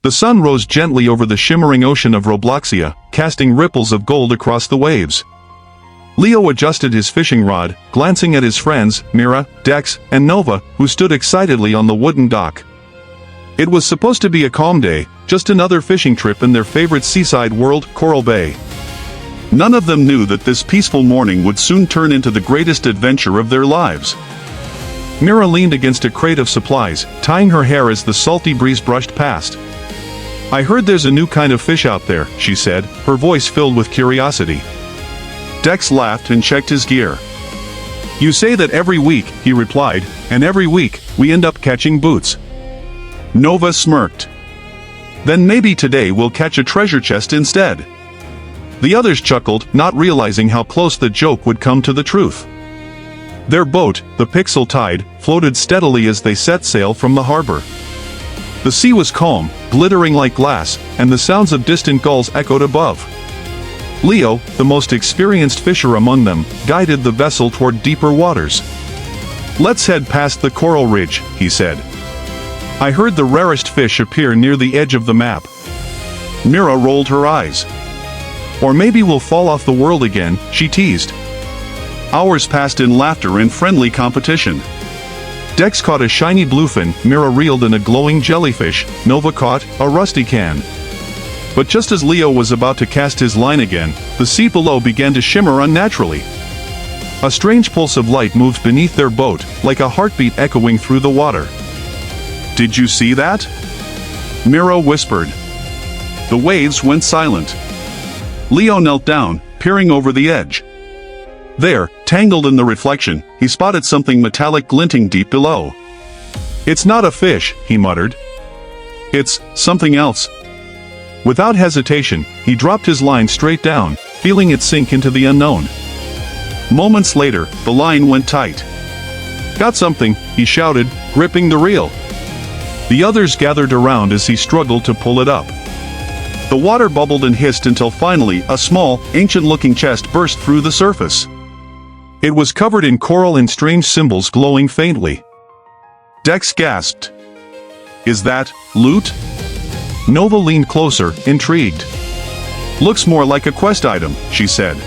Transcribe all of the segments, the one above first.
The sun rose gently over the shimmering ocean of Robloxia, casting ripples of gold across the waves. Leo adjusted his fishing rod, glancing at his friends, Mira, Dex, and Nova, who stood excitedly on the wooden dock. It was supposed to be a calm day, just another fishing trip in their favorite seaside world, Coral Bay. None of them knew that this peaceful morning would soon turn into the greatest adventure of their lives. Mira leaned against a crate of supplies, tying her hair as the salty breeze brushed past. "I heard there's a new kind of fish out there," she said, her voice filled with curiosity. Dex laughed and checked his gear. "You say that every week," he replied, "and every week, we end up catching boots." Nova smirked. "Then maybe today we'll catch a treasure chest instead." The others chuckled, not realizing how close the joke would come to the truth. Their boat, the Pixel Tide, floated steadily as they set sail from the harbor. The sea was calm, glittering like glass, and the sounds of distant gulls echoed above. Leo, the most experienced fisher among them, guided the vessel toward deeper waters. "Let's head past the coral ridge," he said. "I heard the rarest fish appear near the edge of the map." Mira rolled her eyes. "Or maybe we'll fall off the world again," she teased. Hours passed in laughter and friendly competition. Dex caught a shiny bluefin, Mira reeled in a glowing jellyfish, Nova caught a rusty can. But just as Leo was about to cast his line again, the sea below began to shimmer unnaturally. A strange pulse of light moved beneath their boat, like a heartbeat echoing through the water. "Did you see that?" Mira whispered. The waves went silent. Leo knelt down, peering over the edge. There, tangled in the reflection, he spotted something metallic glinting deep below. "It's not a fish," he muttered. "It's something else." Without hesitation, he dropped his line straight down, feeling it sink into the unknown. Moments later, the line went tight. "Got something," he shouted, gripping the reel. The others gathered around as he struggled to pull it up. The water bubbled and hissed until finally a small, ancient-looking chest burst through the surface. It was covered in coral and strange symbols glowing faintly. Dex gasped. "Is that loot?" Nova leaned closer, intrigued. "Looks more like a quest item," she said.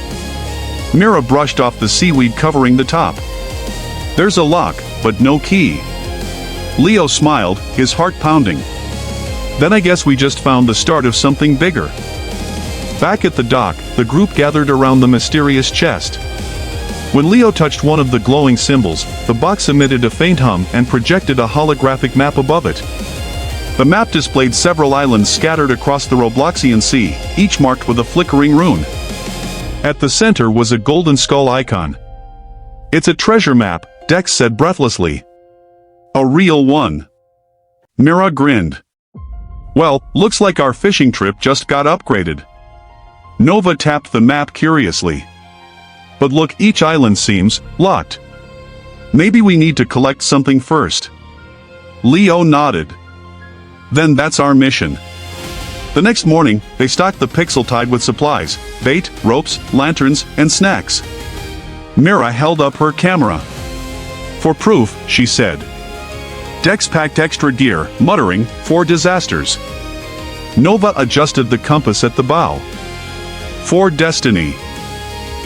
Mira brushed off the seaweed covering the top. "There's a lock, but no key." Leo smiled, his heart pounding. "Then I guess we just found the start of something bigger." Back at the dock, the group gathered around the mysterious chest. When Leo touched one of the glowing symbols, the box emitted a faint hum and projected a holographic map above it. The map displayed several islands scattered across the Robloxian Sea, each marked with a flickering rune. At the center was a golden skull icon. "It's a treasure map," Dex said breathlessly. "A real one." Mira grinned. "Well, looks like our fishing trip just got upgraded." Nova tapped the map curiously. "But look, each island seems locked. Maybe we need to collect something first." Leo nodded. "Then that's our mission." The next morning, they stocked the Pixel Tide with supplies, bait, ropes, lanterns, and snacks. Mira held up her camera. "For proof," she said. Dex packed extra gear, muttering, "For disasters." Nova adjusted the compass at the bow. "For destiny."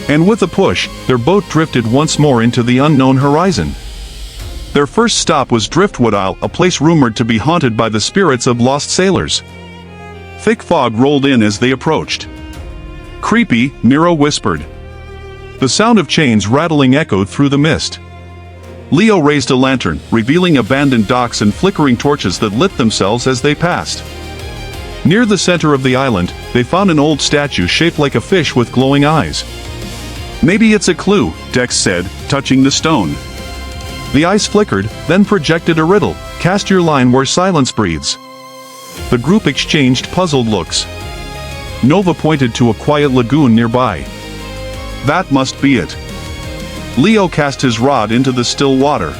And with a push, their boat drifted once more into the unknown horizon. Their first stop was Driftwood Isle, a place rumored to be haunted by the spirits of lost sailors. Thick fog rolled in as they approached. "Creepy," Mira whispered. The sound of chains rattling echoed through the mist. Leo raised a lantern, revealing abandoned docks and flickering torches that lit themselves as they passed. Near the center of the island, they found an old statue shaped like a fish with glowing eyes. "Maybe it's a clue," Dex said, touching the stone. The eyes flickered, then projected a riddle: "Cast your line where silence breathes." The group exchanged puzzled looks. Nova pointed to a quiet lagoon nearby. "That must be it." Leo cast his rod into the still water.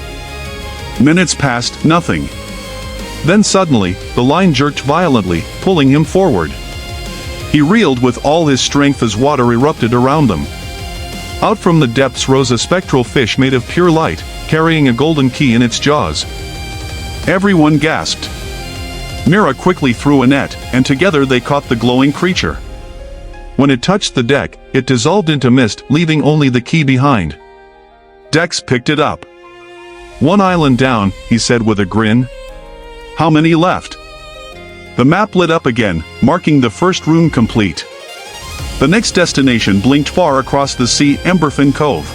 Minutes passed, nothing. Then suddenly, the line jerked violently, pulling him forward. He reeled with all his strength as water erupted around them. Out from the depths rose a spectral fish made of pure light, carrying a golden key in its jaws. Everyone gasped. Mira quickly threw a net, and together they caught the glowing creature. When it touched the deck, it dissolved into mist, leaving only the key behind. Dex picked it up. "One island down," he said with a grin. "How many left?" The map lit up again, marking the first rune complete. The next destination blinked far across the sea, Emberfin Cove.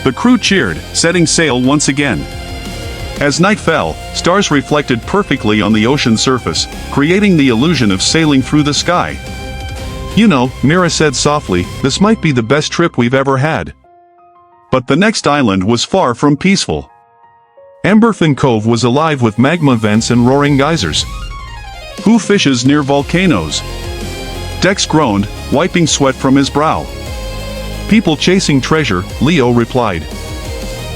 The crew cheered, setting sail once again. As night fell, stars reflected perfectly on the ocean surface, creating the illusion of sailing through the sky. "You know," Mira said softly, "this might be the best trip we've ever had." But the next island was far from peaceful. Emberfin Cove was alive with magma vents and roaring geysers. "Who fishes near volcanoes?" Dex groaned, wiping sweat from his brow. "People chasing treasure," Leo replied.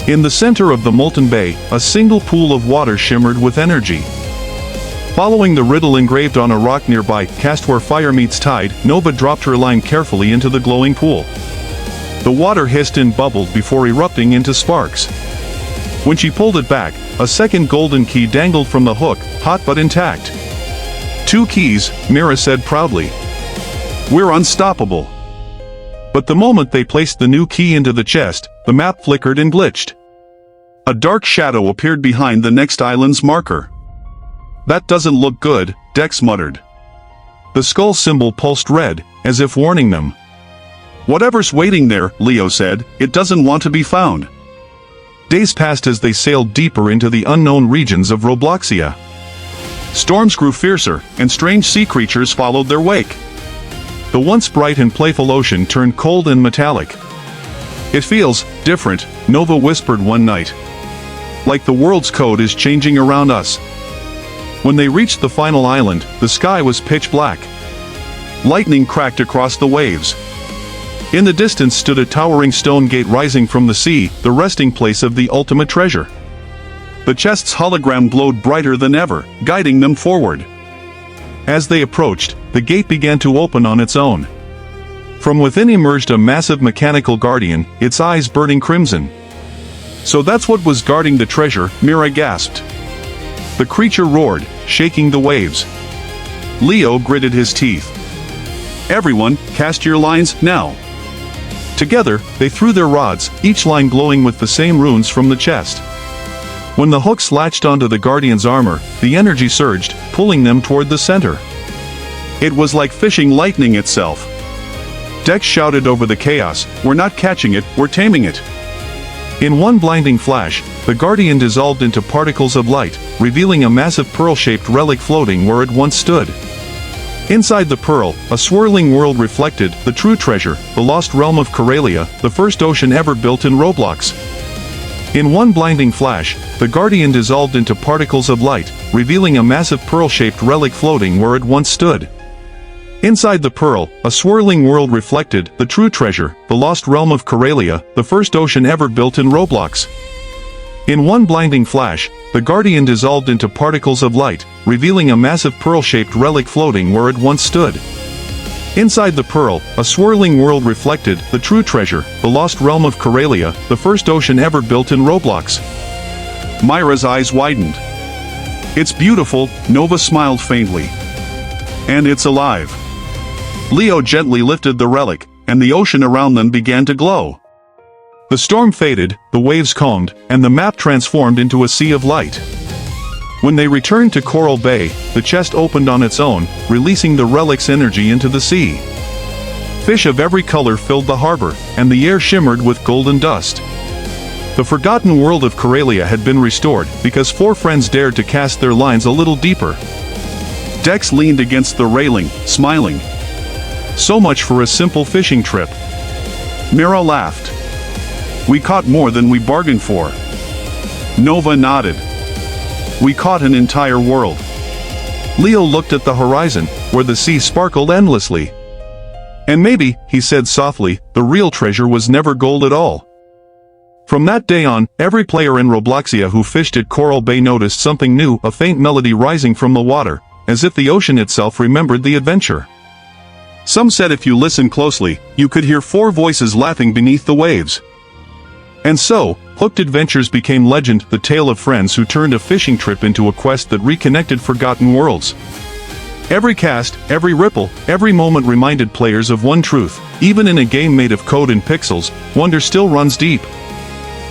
In the center of the molten bay, a single pool of water shimmered with energy. Following the riddle engraved on a rock nearby, "Cast where fire meets tide," Nova dropped her line carefully into the glowing pool. The water hissed and bubbled before erupting into sparks. When she pulled it back, a second golden key dangled from the hook, hot but intact. "2 keys," Mira said proudly. "We're unstoppable." But the moment they placed the new key into the chest, the map flickered and glitched. A dark shadow appeared behind the next island's marker. "That doesn't look good," Dex muttered. The skull symbol pulsed red, as if warning them. "Whatever's waiting there," Leo said, "it doesn't want to be found." Days passed as they sailed deeper into the unknown regions of Robloxia. Storms grew fiercer, and strange sea creatures followed their wake. The once bright and playful ocean turned cold and metallic. "It feels different," Nova whispered one night. "Like the world's code is changing around us." When they reached the final island, the sky was pitch black. Lightning cracked across the waves. In the distance stood a towering stone gate rising from the sea, the resting place of the ultimate treasure. The chest's hologram glowed brighter than ever, guiding them forward. As they approached, the gate began to open on its own. From within emerged a massive mechanical guardian, its eyes burning crimson. "So that's what was guarding the treasure," Mira gasped. The creature roared, shaking the waves. Leo gritted his teeth. "Everyone, cast your lines, now." Together, they threw their rods, each line glowing with the same runes from the chest. When the hooks latched onto the guardian's armor, the energy surged, pulling them toward the center. It was like fishing lightning itself. Dex shouted over the chaos, "We're not catching it, we're taming it." In one blinding flash, the guardian dissolved into particles of light, revealing a massive pearl-shaped relic floating where it once stood. Inside the pearl, a swirling world reflected, the true treasure, the lost realm of Corelia, the first ocean ever built in Roblox. In one blinding flash, the guardian dissolved into particles of light, revealing a massive pearl-shaped relic floating where it once stood. Inside the pearl, a swirling world reflected, the true treasure, the lost realm of Corelia, the first ocean ever built in Roblox. In one blinding flash, the guardian dissolved into particles of light, revealing a massive pearl-shaped relic floating where it once stood. Inside the pearl, a swirling world reflected, the true treasure, the lost realm of Corelia, the first ocean ever built in Roblox. Myra's eyes widened. "It's beautiful," Nova smiled faintly. "And it's alive." Leo gently lifted the relic, and the ocean around them began to glow. The storm faded, the waves calmed, and the map transformed into a sea of light. When they returned to Coral Bay, the chest opened on its own, releasing the relic's energy into the sea. Fish of every color filled the harbor, and the air shimmered with golden dust. The forgotten world of Corelia had been restored, because 4 friends dared to cast their lines a little deeper. Dex leaned against the railing, smiling. "So much for a simple fishing trip." Mira laughed. "We caught more than we bargained for." Nova nodded. "We caught an entire world." Leo looked at the horizon, where the sea sparkled endlessly. "And maybe," he said softly, "the real treasure was never gold at all." From that day on, every player in Robloxia who fished at Coral Bay noticed something new, a faint melody rising from the water, as if the ocean itself remembered the adventure. Some said if you listened closely, you could hear 4 voices laughing beneath the waves. And so, Hooked Adventures became legend, the tale of friends who turned a fishing trip into a quest that reconnected forgotten worlds. Every cast, every ripple, every moment reminded players of one truth: even in a game made of code and pixels, wonder still runs deep.